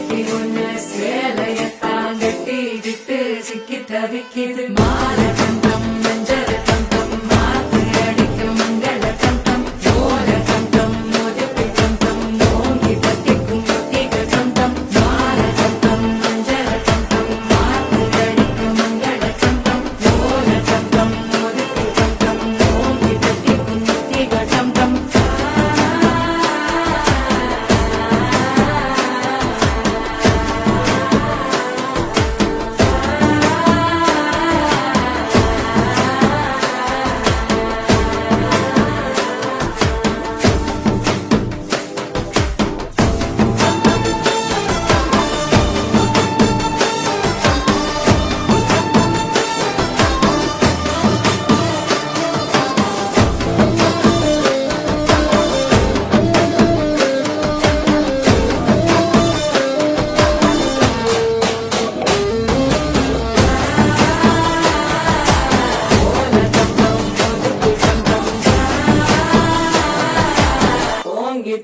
வேட்டி ஒண்ணு சேலையத்தான் கட்டி விட்டு சிக்கி தவிக்குது மாலை கண்டம் மஞ்சள் கண்டம் மாத்து அடிக்கும் மங்கள கண்டம் ஓல கண்டம் முதுப்பு கண்டம் ஓங்கி தட்டிக்கும் ஒத்திகள் கண்டம் மாலை கண்டம் மஞ்சள் கண்டம் மாத்து அடிக்கும் மங்கள கண்டம் ஓல கண்டம் முதுப்பு கண்டம் ஓங்கி தட்டிக்கும் ஒத்திகள் கண்டம்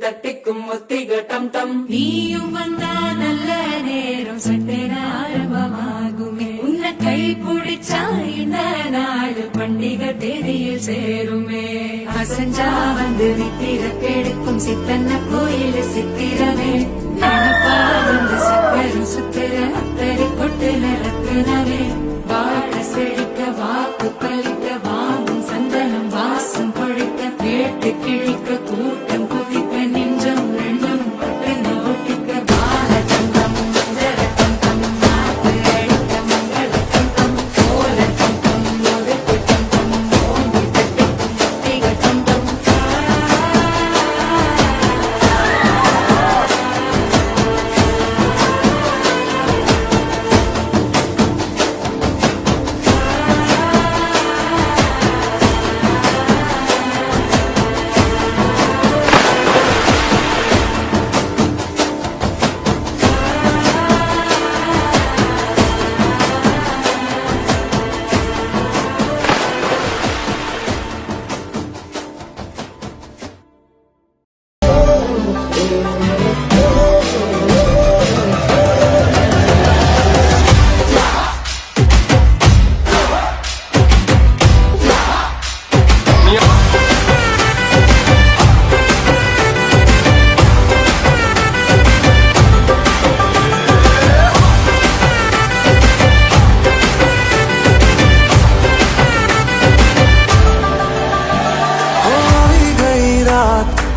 தட்டிக்கும் ஒத்திகள் டம் டம் நீயும் வந்தா நல்ல நேரம் சட்டென ஆரம்பமாகுமே உன்னை கை பிடிச்சா இந்த நாடு பண்டிகை தேதியில் சேருமே அசஞ்சா வந்து நித்திர கெடுக்கும் சித்தன்ன கோயில் சித்திரமே நினப்பா வந்து சக்கரம் சுத்திர அத்தரி கொட்டு நடத்துனவே வாழ செழிக்க வாக்கு பலிக்க வாங்கும் சந்தனம் வாசம் பொழிக்க கேட்டு கிழிக்க கூட்டம் குதிக்க நெஞ்சம் ரெண்டும் பட்டுன்னு ஒட்டிக்க பால கண்டம் மஞ்சள் கண்டம் மாத்து அடிக்க மங்கள கண்டம் கோல கண்டம் முதுப்பு கண்டம் ஓங்கி தட்டிக்கும் ஒத்திகள் கண்டம்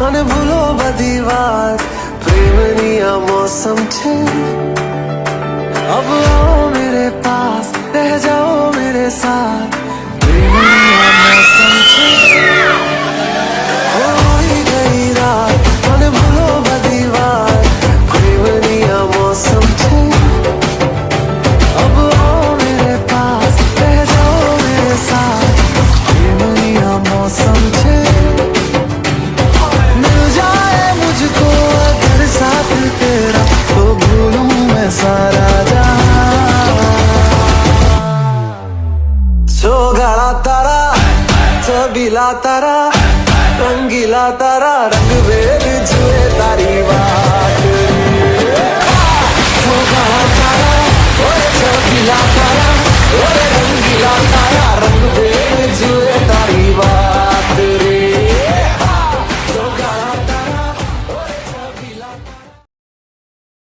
અને ભૂલો બધી વાત પ્રેમની આ મૌસમ છે अब आओ मेरे पास रह जाओ मेरे साथ प्रेमनी आ मौसम છે હોઈ ગઈ રાત અને ભૂલો બધી વાત પ્રેમની આ મૌસમ છે अब आओ मेरे पास रह जाओ मेरे साथ प्रेमनी आ मौसम છે मुझको अगर साथ तेरा तो भूलूं मैं सारा सोगड़ा तारा छबीला तारा रंगीला तारा रंग भेद जुए तारी बात सोगड़ा तारा छबीला तारा रंगीला तारा